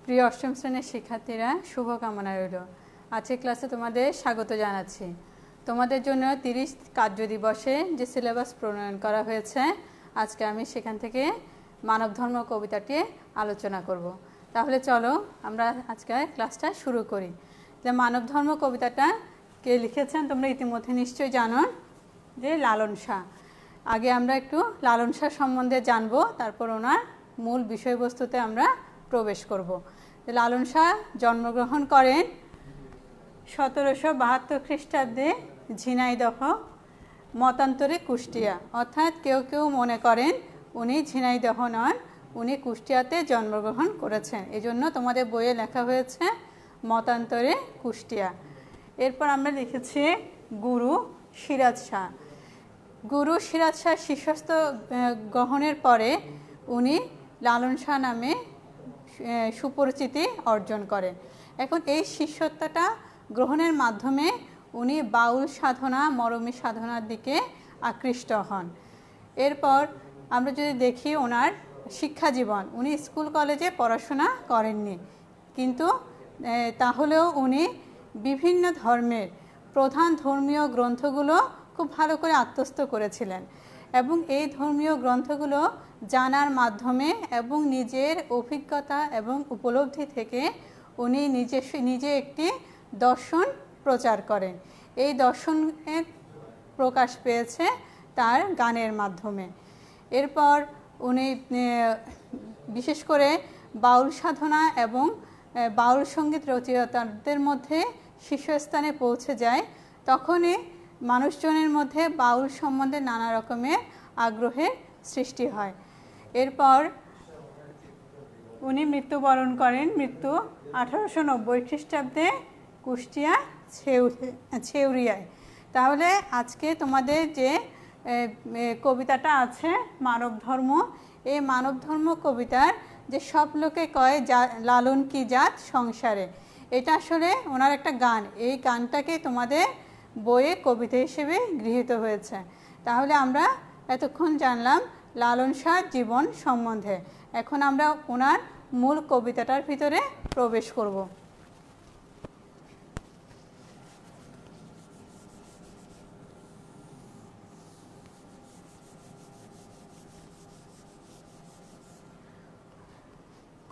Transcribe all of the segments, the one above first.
প্রিয় অষ্টম শ্রেণীর শিক্ষার্থীরা, শুভকামনা রইল। আজকের ক্লাসে তোমাদের স্বাগত জানাচ্ছি। তোমাদের জন্য 30 কার্য দিবসে যে সিলেবাস প্রণয়ন করা হয়েছে, আজকে আমি সেখান থেকে মানব ধর্ম কবিতাটি আলোচনা করব। তাহলে চলো আমরা আজকে ক্লাসটা শুরু করি। মানব ধর্ম কবিতাটা কে লিখেছেন তোমরা ইতিমধ্যে নিশ্চয়ই জানো, যে লালন শাহ। আগে আমরা একটু লালন শাহ সম্বন্ধে জানবো, তারপর ওনার মূল বিষয়বস্তুতে আমরা প্রবেশ করব। লালন শাহ জন্মগ্রহণ করেন 1772 খ্রিস্টাব্দে ঝিনাইদহ, মতান্তরে কুষ্টিয়া। অর্থাৎ কেউ কেউ মনে করেন উনি ঝিনাইদহ নন, উনি কুষ্টিয়াতে জন্মগ্রহণ করেছেন, এজন্য তোমাদের বইয়ে লেখা হয়েছে মতান্তরে কুষ্টিয়া। এরপর আমরা লিখেছি গুরু সিরাজ শাহ। গুরু সিরাজ শাহ শিষ্যত্ব গ্রহণের পরে উনি লালন শাহ নামে সুপরিচিতি অর্জন করেন। এখন এই শিষ্যত্বটা গ্রহণের মাধ্যমে উনি বাউল সাধনা, মরমী সাধনার দিকে আকৃষ্ট হন। এরপর আমরা যদি দেখি ওনার শিক্ষা জীবন, উনি স্কুল কলেজে পড়াশোনা করেননি, কিন্তু তাহলেও উনি বিভিন্ন ধর্মের প্রধান ধর্মীয় গ্রন্থগুলো খুব ভালো করে আত্মস্থ করেছিলেন এবং এই ধর্মীয় গ্রন্থগুলো জানার মাধ্যমে এবং নিজের অভিজ্ঞতা এবং উপলব্ধি থেকে উনি নিজে একটি দর্শন প্রচার করেন। এই দর্শনের প্রকাশ পেয়েছে তার গানের মাধ্যমে। এরপর উনি বিশেষ করে বাউল সাধনা এবং বাউল সঙ্গীত রচয়িতাদের মধ্যে শীর্ষস্থানে পৌঁছে যায়। তখনই মানুষজনের মধ্যে বাউল সম্বন্ধে নানা রকমের আগ্রহের সৃষ্টি হয়। এরপর উনি মৃত্যুবরণ করেন 1890 খ্রিস্টাব্দে কুষ্টিয়া ছেউরিয়ায়। তাহলে আজকে তোমাদের যে কবিতাটা আছে মানব ধর্ম, এই মানব ধর্ম কবিতার যে সব লোকে কয় লালন কি জাত সংসারে, এটা আসলে ওনার একটা গান। এই গানটাকে তোমাদের বইয়ে কবিতা হিসেবে গৃহীত হয়েছে। তাহলে আমরা এতক্ষণ জানলাম লালন শাহর জীবন সম্বন্ধে। এখন আমরা ওনার মূল কবিতাটার ভিতরে প্রবেশ করব।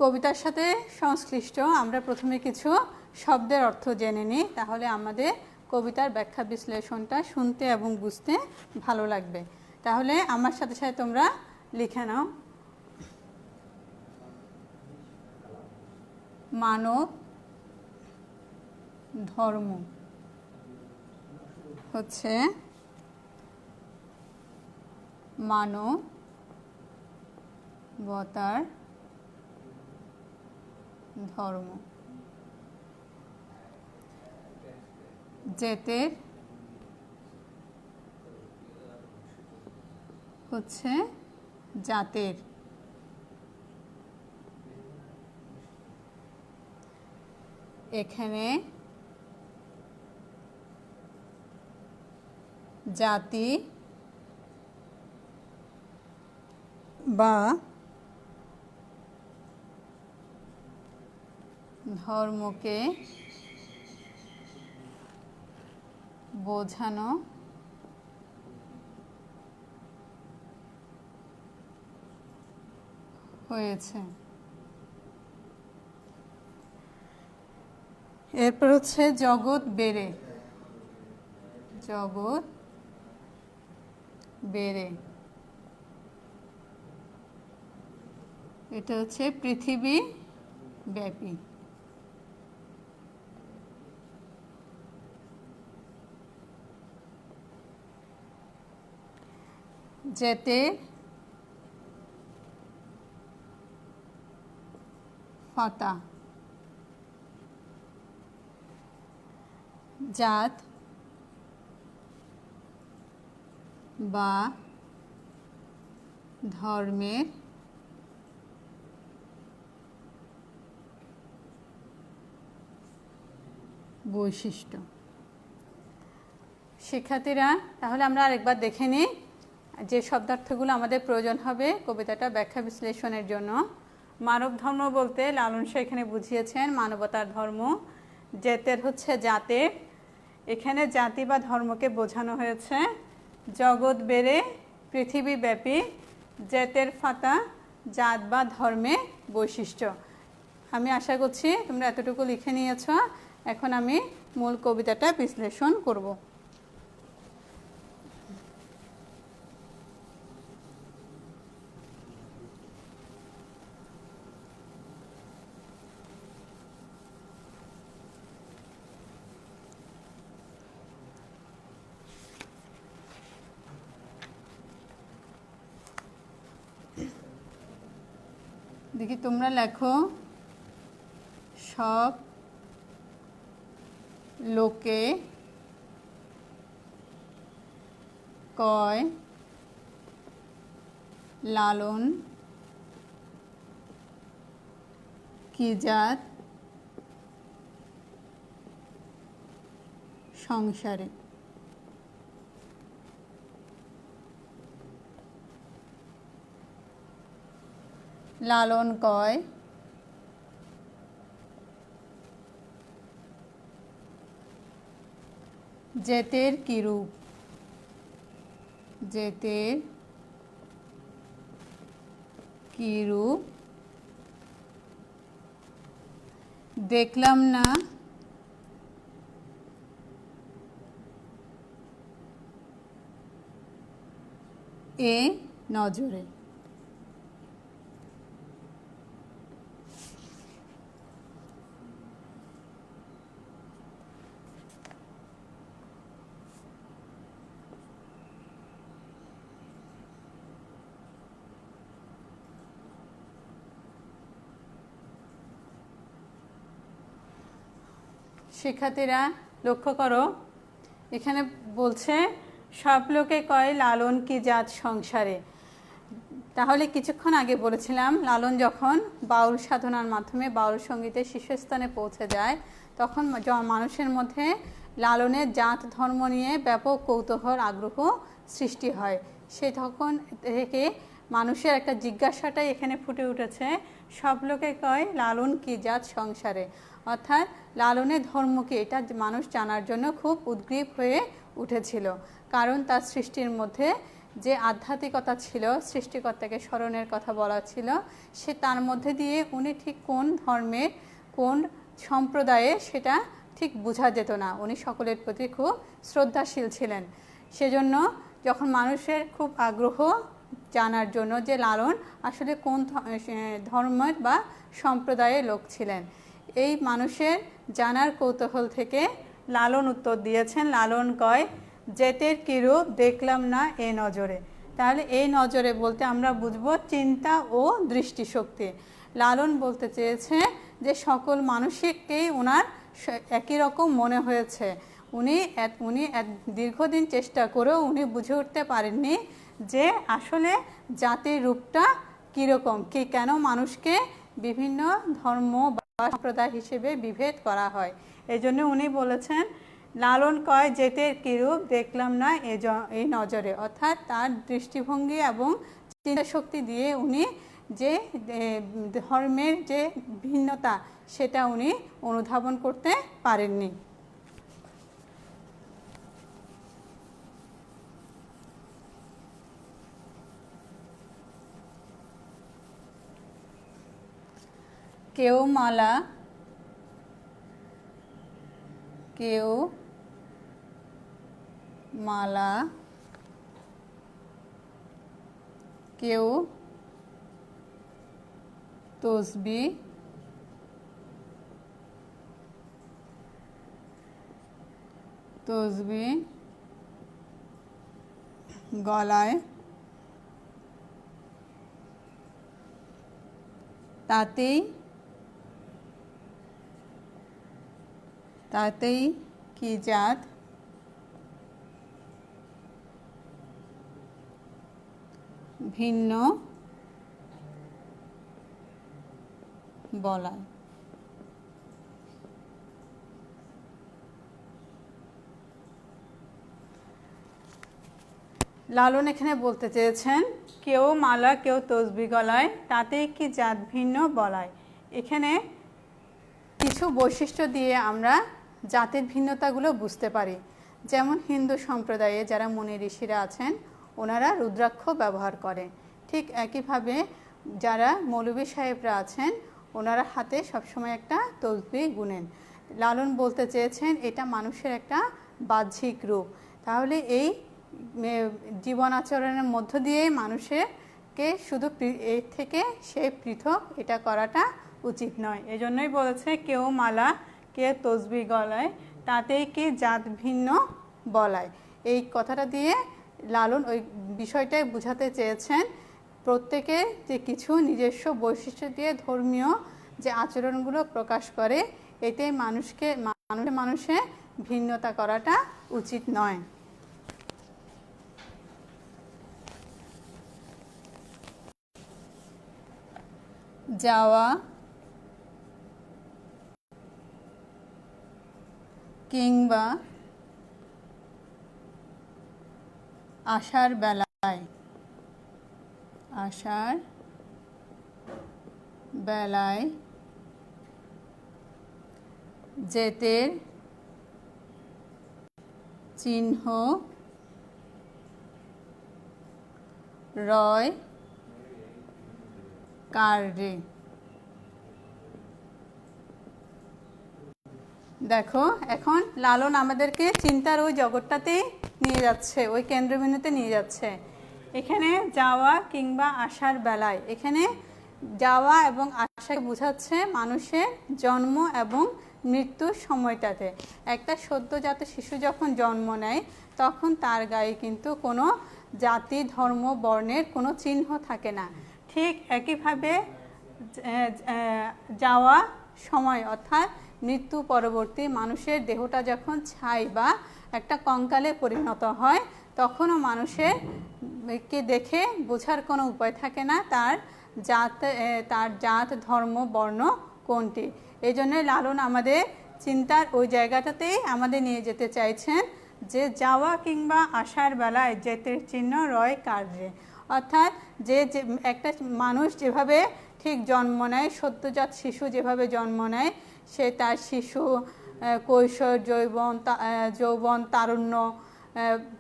কবিতার সাথে সংশ্লিষ্ট আমরা প্রথমে কিছু শব্দের অর্থ জেনে নিই, তাহলে আমাদের কবিতার ব্যাখ্যা বিশ্লেষণটা শুনতে এবং বুঝতে ভালো লাগবে। তাহলে আমার সাথে সাথে তোমরা লিখে নাও। মানব ধর্ম হচ্ছে মানবতার ধর্ম, জেতের হচ্ছে জাতের। এখানে জাতি বা ধর্মকে বোঝানো হয়েছে। এরপর হচ্ছে জগৎ বেড়ে, জগৎ বেড়ে এটা হচ্ছে পৃথিবী ব্যাপী। যেতে ফাতা, জাত বা ধর্মের বৈশিষ্ট্য। শিক্ষার্থীরা, তাহলে আমরা আরেকবার দেখে নিই যে শব্দার্থগুলো আমাদের প্রয়োজন হবে কবিতাটা ব্যাখ্যা বিশ্লেষণের জন্য। মানব ধর্ম বলতে লালন শাহ এখানে বুঝিয়েছেন মানবতার ধর্ম। জেতের হচ্ছে জাতের, এখানে জাতি বা ধর্মকে বোঝানো হয়েছে। জগৎ বেড়ে পৃথিবীব্যাপী, জেতের ফাতা জাত বা ধর্মের বৈশিষ্ট্য। আমি আশা করছি তোমরা এতটুকু লিখে নিয়েছ। এখন আমি মূল কবিতাটা বিশ্লেষণ করব। দেখি তোমরা লেখো। সব লোকে কয় লালন কি জাত সংসারে। লালন কয় জেতের কিরূপ, জেতের কিরূপ দেখলাম না এ নজরে। শিক্ষার্থীরা লক্ষ্য করো, এখানে বলছে সব লোকে কয় লালন কি জাত সংসারে। তাহলে কিছুক্ষণ আগে বলেছিলাম লালন যখন বাউল সাধনার মাধ্যমে বাউল সঙ্গীতের শীর্ষস্থানে পৌঁছে যায়, তখন মানুষের মধ্যে লালনের জাত ধর্ম নিয়ে ব্যাপক কৌতূহল আগ্রহ সৃষ্টি হয়। সে তখন থেকে মানুষের একটা জিজ্ঞাসাটাই এখানে ফুটে উঠেছে, সব লোকে কয় লালন কি জাত সংসারে। অর্থাৎ লালনের ধর্ম কি, এটা মানুষ জানার জন্য খুব উদ্গ্রীব হয়ে উঠেছিল। কারণ তার সৃষ্টির মধ্যে যে আধ্যাত্মিকতা ছিল, সৃষ্টিকর্তাকে স্মরণের কথা বলা ছিল, সে তার মধ্যে দিয়ে উনি ঠিক কোন ধর্মের কোন সম্প্রদায়ে সেটা ঠিক বোঝা যেত না। উনি সকলের প্রতি খুব শ্রদ্ধাশীল ছিলেন। সেজন্য যখন মানুষের খুব আগ্রহ জানার জন্য যে লালন আসলে কোন ধর্মের বা সম্প্রদায়ের লোক ছিলেন, এই মানুষের জানার কৌতূহল থেকে লালন উত্তর দিয়েছেন। লালন কয় জেতের কিরূপ দেখলাম না এ নজরে। তাহলে এই নজরে বলতে আমরা বুঝবো চিন্তা ও দৃষ্টিশক্তি। লালন বলতে চেয়েছে যে সকল মানুষকেই ওনার একই রকম মনে হয়েছে। উনি দীর্ঘদিন চেষ্টা করেও উনি বুঝে উঠতে পারেননি যে আসলে জাতির রূপটা কীরকম, কি কেন মানুষকে বিভিন্ন ধর্ম বা সম্প্রদায় হিসেবে বিভেদ করা হয়। এই জন্য উনি বলেছেন লালন কয় জেতের কিরূপ দেখলাম না এই নজরে। অর্থাৎ তার দৃষ্টিভঙ্গি এবং চিন্তাশক্তি দিয়ে উনি যে ধর্মের যে ভিন্নতা সেটা উনি অনুধাবন করতে পারেননি। কেউ মালা কেউ মালা কেউ তসবি গলায় তাতেই কি জাত ভিন্ন বলায়। লালন এখানে বলতে চেয়েছেন কেউ মালা কেউ তসবি গলায় তাতেই কি জাত ভিন্ন বলায়। এখানে কিছু বৈশিষ্ট্য দিয়ে আমরা জাতের ভিন্নতাগুলো বুঝতে পারি। যেমন হিন্দু সম্প্রদায়ে যারা মুনি ঋষিরা আছেন ওনারা রুদ্রাক্ষ ব্যবহার করে, ঠিক একইভাবে যারা মৌলভী সাহেবরা আছেন ওনারা হাতে সবসময় একটা তসবি গুনেন। লালন বলতে চেয়েছেন এটা মানুষের একটা বাহ্যিক রূপ, তাহলে এই জীবন আচরণের মধ্য দিয়েই মানুষকে শুধু এর থেকে সে পৃথক এটা করাটা উচিত নয়। এজন্যই বলেছে কেউ মালা কেউ তসবি গলায় তাতেই কি জাত ভিন্ন বলায়। এই কথাটা দিয়ে লালন ওই বিষয়টাই বোঝাতে চেয়েছেন প্রত্যেকে যে কিছু নিজস্ব বৈশিষ্ট্য দিয়ে ধর্মীয় যে আচরণগুলো প্রকাশ করে এতে মানুষে ভিন্নতা করাটা উচিত নয়। যাওয়া কিংবা আসার বেলায় জেতের চিহ্ন রয় কার্যে। দেখো এখন লালন আমাদেরকে চিন্তার ওই জগৎটাতেই নিয়ে যাচ্ছে, ওই কেন্দ্রবিন্দুতে নিয়ে যাচ্ছে। এখানে যাওয়া কিংবা আসার বেলায়, এখানে যাওয়া এবং আসাকে বোঝাচ্ছে মানুষের জন্ম এবং মৃত্যুর সময়টাতে। একটা সদ্যজাত শিশু যখন জন্ম নেয় তখন তার গায়ে কিন্তু কোনো জাতি ধর্ম বর্ণের কোনো চিহ্ন থাকে না। ঠিক একইভাবে যাওয়া সময় অর্থাৎ মৃত্যু পরবর্তী মানুষের দেহটা যখন ছাই বা একটা কঙ্কালে পরিণত হয় তখনও মানুষের কে দেখে বোঝার কোনো উপায় থাকে না তার জাত ধর্ম বর্ণ কোনটি। এই জন্য লালন আমাদের চিন্তার ওই জায়গাটাতেই আমাদের নিয়ে যেতে চাইছেন যে যাওয়া কিংবা আসার বেলায় জেতের চিহ্ন রয় কার্যে। অর্থাৎ যে একটা মানুষ যেভাবে ঠিক জন্ম নেয়, সদ্যজাত শিশু যেভাবে জন্ম নেয়, সে তার শিশু কৈশোর যৌবন তারুণ্য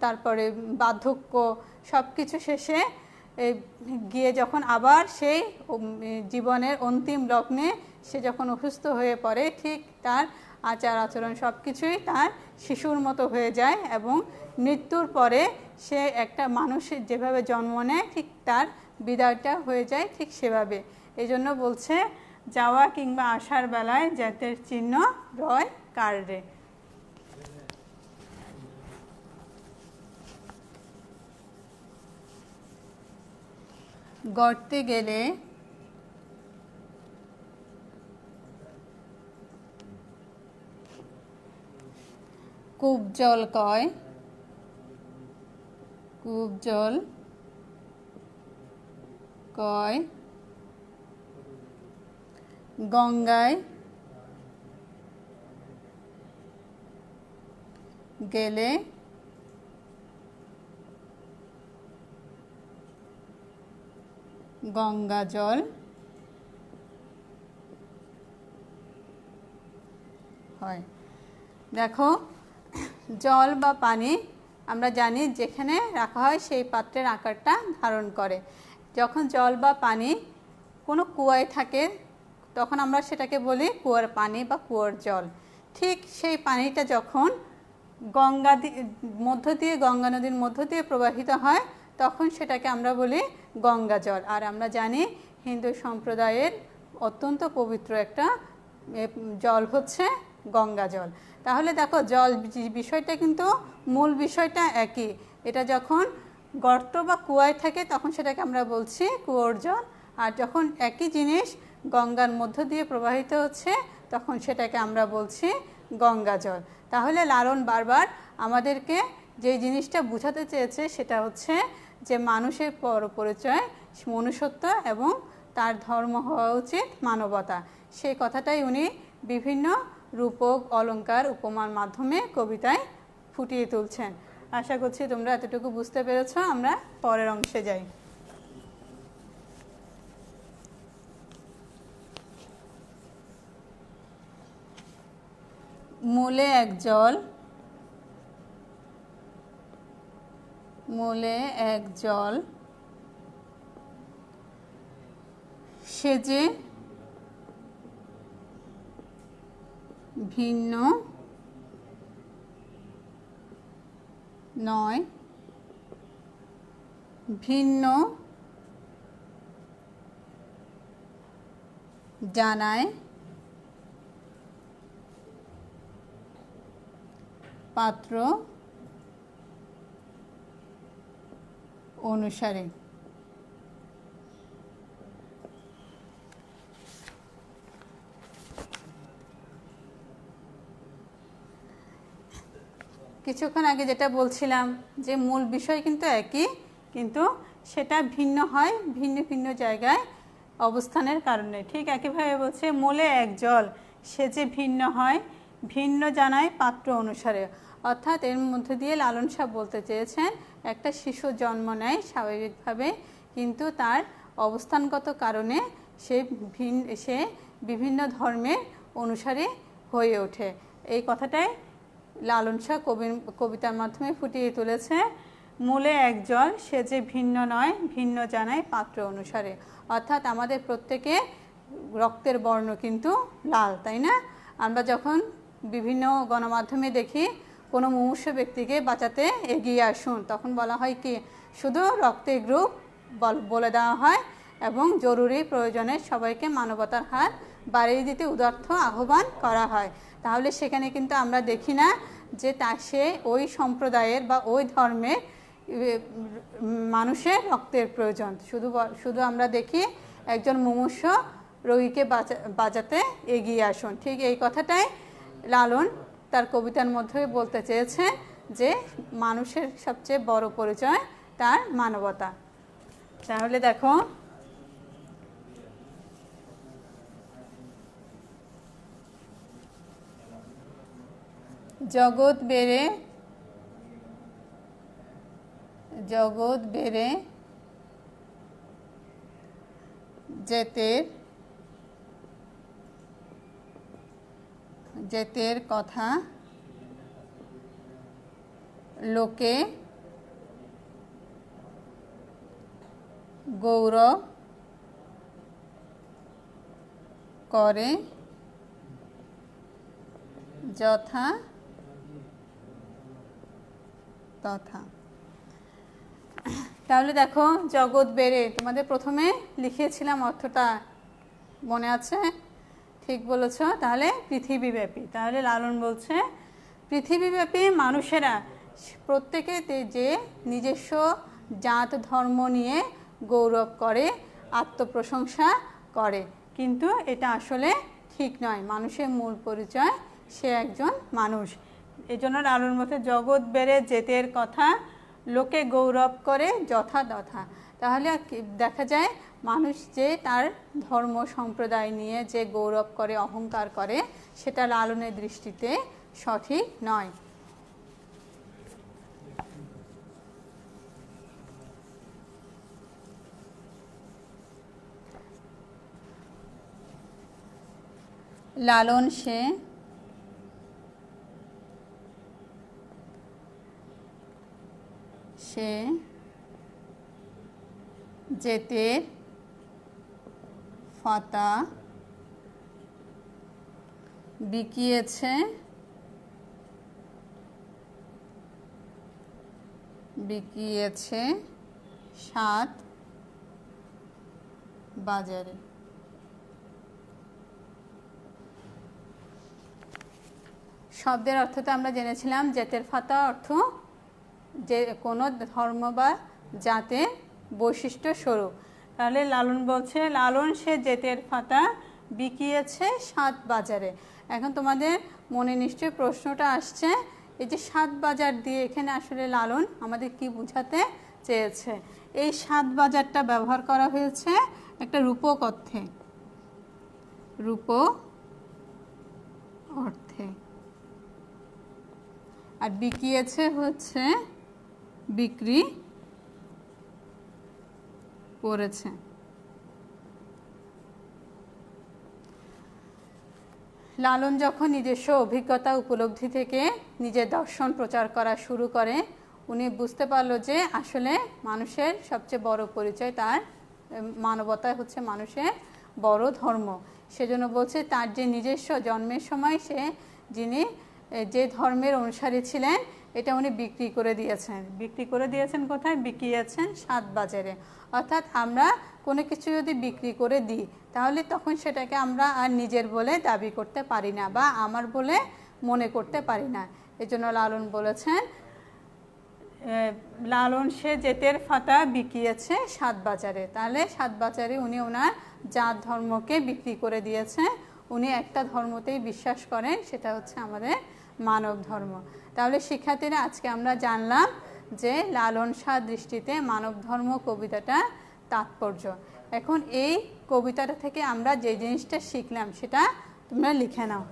তারপরে বার্ধক্য সব কিছু শেষে গিয়ে যখন আবার সেই জীবনের অন্তিম লগ্নে সে যখন অসুস্থ হয়ে পড়ে ঠিক তার আচার আচরণ সব কিছুই তার শিশুর মতো হয়ে যায় এবং মৃত্যুর পরে সে একটা মানুষের যেভাবে জন্ম নেয় ঠিক তার বিদায়টা হয়ে যায় ঠিক সেভাবে। এই জন্য বলছে যাওয়া কিংবা আসার বেলায় জাতের চিহ্ন রয় কার্যে। গর্তে গেলে কূপ জল কয়, কূপ জল কয় গঙ্গায় গেলে গঙ্গা জল হয়। দেখো জল বা পানি আমরা জানি যেখানে রাখা হয় সেই পাত্রের আকারটা ধারণ করে। যখন জল বা পানি কোনো কুয়ায় থাকে তখন আমরা সেটাকে বলি কুয়ার পানি বা কুয়ার জল। ঠিক সেই পানিটা যখন গঙ্গা নদীর মধ্য দিয়ে প্রবাহিত হয় তখন সেটাকে আমরা বলি গঙ্গা জল। আর আমরা জানি হিন্দু সম্প্রদায়ের অত্যন্ত পবিত্র একটা জল হচ্ছে গঙ্গা জল। তাহলে দেখো জল বিষয়টা কিন্তু মূল বিষয়টা একই। এটা যখন গর্ত বা কুয়ায় থাকে তখন সেটাকে আমরা বলছি কুয়োর জল, আর যখন একই জিনিস গঙ্গার মধ্য দিয়ে প্রবাহিত হচ্ছে তখন সেটাকে আমরা বলছি গঙ্গা জল। তাহলে লালন বারবার আমাদেরকে যে জিনিসটা বোঝাতে চেয়েছে সেটা হচ্ছে যে মানুষের পরিচয় মনুষ্যত্ব এবং তার ধর্ম হওয়া উচিত মানবতা। সেই কথাটাই উনি বিভিন্ন রূপক অলঙ্কার উপমার মাধ্যমে কবিতায় ফুটিয়ে তুলছেন। আশা করছি তোমরা এতটুকু বুঝতে পেরেছো। আমরা পরের অংশে যাই। মূলে এক জল, মূলে এক জল, সে যে ভিন্ন নয়, ভিন্ন জানায় পাত্র অনুসারে। কিছুক্ষণ আগে যেটা বলছিলাম যে মূল বিষয় কিন্তু একই, কিন্তু সেটা ভিন্ন হয় ভিন্ন ভিন্ন জায়গায় অবস্থানের কারণে। ঠিক একইভাবে বলছে মূলে এক জল, সে যে ভিন্ন হয়, ভিন্ন জানায় পাত্র অনুসারে। অর্থাৎ এর মধ্যে দিয়ে লালন শাহ বলতে চেয়েছেন একটা শিশু জন্ম নেয় স্বাভাবিকভাবে, কিন্তু তার অবস্থানগত কারণে সে বিভিন্ন ধর্মের অনুসারী হয়ে ওঠে। এই কথাটাই লালন শাহ কবিতার মাধ্যমে ফুটিয়ে তুলেছে। মূলে এক জল, সে যে ভিন্ন নয়, ভিন্ন জানায় পাত্র অনুসারে। অর্থাৎ আমাদের প্রত্যেকে রক্তের বর্ণ কিন্তু লাল, তাই না? আমরা যখন বিভিন্ন গণমাধ্যমে দেখি কোনো মুমূর্ষ ব্যক্তিকে বাঁচাতে এগিয়ে আসুন, তখন বলা হয় কি, শুধু রক্তের গ্রুপ বলে দেওয়া হয় এবং জরুরি প্রয়োজনে সবাইকে মানবতার হাত বাড়িয়ে দিতে উদার্ত আহ্বান করা হয়। তাহলে সেখানে কিন্তু আমরা দেখি না যে সে ওই সম্প্রদায়ের বা ওই ধর্মের মানুষের রক্তের প্রয়োজন। শুধু আমরা দেখি একজন মুমূর্ষ রোগীকে বাঁচাতে এগিয়ে আসুন। ঠিক এই কথাটাই লালন তার কবিতার মধ্যে বলতে চেয়েছে যে মানুষের সবচেয়ে বড় পরিচয় তার মানবতা। তাহলে দেখো, জগৎ বেড়ে যেতের কথা লোকে গৌরব করে যথা তথা। তাহলে দেখো, জগৎ বেড়ে, তোমাদের প্রথমে লিখিয়েছিলাম অর্থটা মনে আছে? ঠিক বলেছ। তাহলে পৃথিবীব্যাপী। তাহলে লালন বলছে পৃথিবীব্যাপী মানুষেরা প্রত্যেকে যে নিজস্ব জাত ধর্ম নিয়ে গৌরব করে, আত্মপ্রশংসা করে, কিন্তু এটা আসলে ঠিক নয়। মানুষের মূল পরিচয় সে একজন মানুষ। এই জন্য লালন বলছে জগৎ বেড়ে যেতের কথা লোকে গৌরব করে যথা তথা। তাহলে দেখা যায় মানুষ যে তার ধর্ম সম্প্রদায় নিয়ে যে গৌরব করে, অহংকার করে, সেটা লালনের দৃষ্টিতে সঠিক নয়। লালন সে যেতের ফাতা বিকিয়েছে সাত বাজারে। শব্দের অর্থটা আমরা জেনেছিলাম, জেতের ফাতা অর্থ যে কোনো ধর্ম বা জাতের বৈশিষ্ট্য স্বরূপ। তাহলে লালন বলছে লালন সে জেতের ফাতা বিকিয়েছে সাত বাজারে। এখন তোমাদের মনে নিশ্চয়ই প্রশ্নটা আসছে, এই যে সাত বাজার দিয়ে এখানে আসলে লালন আমাদের কি বোঝাতে চেয়েছে? এই সাত বাজারটা ব্যবহার করা হয়েছে একটা রূপক অর্থে, রূপক অর্থে, আর বিকিয়েছে হচ্ছে বিক্রি করেছে। লালন যখন নিজস্ব অভিজ্ঞতা উপলব্ধি থেকে নিজের দর্শন প্রচার করা শুরু করে, উনি বুঝতে পারলো যে আসলে মানুষের সবচেয়ে বড় পরিচয় তার মানবতা হচ্ছে মানুষের বড় ধর্ম। সেজন্য বলছে তার যে নিজস্ব জন্মের সময় সে যিনি যে ধর্মের অনুসারী ছিলেন এটা উনি বিক্রি করে দিয়েছেন। বিক্রি করে দিয়েছেন কোথায়? বিকিয়েছেন সাত বাজারে। অর্থাৎ আমরা কোনো কিছু যদি বিক্রি করে দিই তাহলে তখন সেটাকে আমরা আর নিজের বলে দাবি করতে পারি না বা আমার বলে মনে করতে পারি না। এজন্য লালন বলেছেন লালন সে জেতের ফাতা বিকিয়েছে সাত বাজারে। তাহলে সাত বাজারে উনি ওনার জাত ধর্মকে বিক্রি করে দিয়েছে। উনি একটা ধর্মতেই বিশ্বাস করেন, সেটা হচ্ছে আমাদের মানব ধর্ম। তাহলে শিক্ষার্থীরা আজকে আমরা জানলাম যে লালন শাহ দৃষ্টিতে মানব ধর্ম কবিতাটা তাৎপর্য। এখন এই কবিতাটা থেকে আমরা যে জিনিসটা শিখলাম সেটা তোমরা লিখে নাও।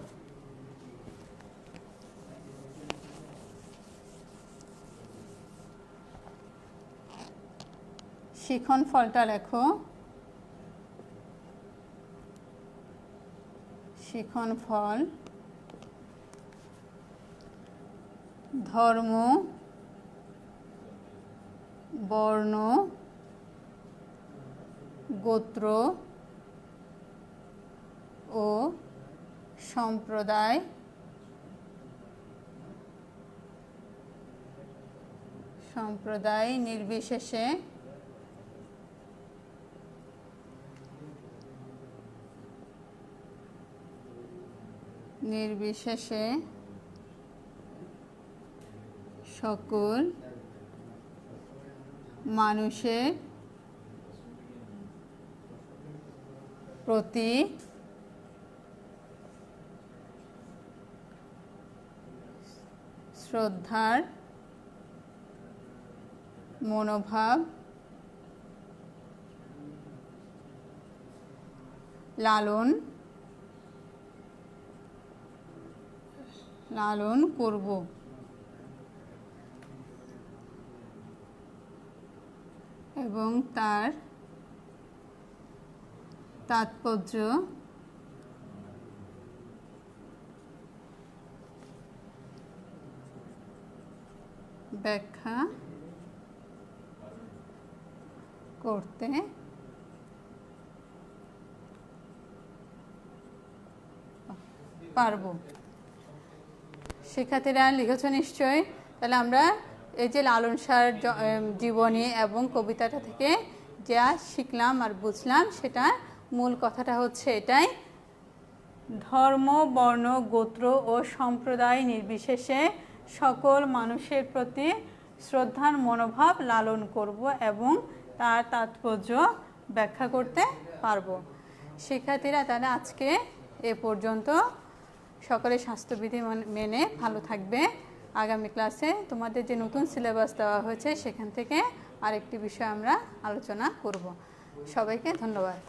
শিখন ফলটা লেখো। শিখন ফল ধর্ম, বর্ণ, গোত্র ও সম্প্রদায় নির্বিশেষে সকল মানুষের প্রতি শ্রদ্ধার মনোভাব লালন করব। এবং তার তাৎপর্য ব্যাখ্যা করতে পারব। শিক্ষার্থীরা লিখেছ নিশ্চয়। তাহলে আমরা এই যে লালন শাহর জীবনী এবং কবিতাটা থেকে যা শিখলাম আর বুঝলাম সেটা মূল কথাটা হচ্ছে এটাই, ধর্ম, বর্ণ, গোত্র ও সম্প্রদায় নির্বিশেষে সকল মানুষের প্রতি শ্রদ্ধার মনোভাব লালন করব এবং তার তাৎপর্য ব্যাখ্যা করতে পারব। শিক্ষার্থীরা তাহলে আজকে এ পর্যন্ত। সকলে স্বাস্থ্যবিধি মেনে ভালো থাকবে। আগামী ক্লাসে তোমাদের যে নতুন সিলেবাস দেওয়া হয়েছে সেখান থেকে আরেকটি বিষয় আমরা আলোচনা করব। সবাইকে ধন্যবাদ।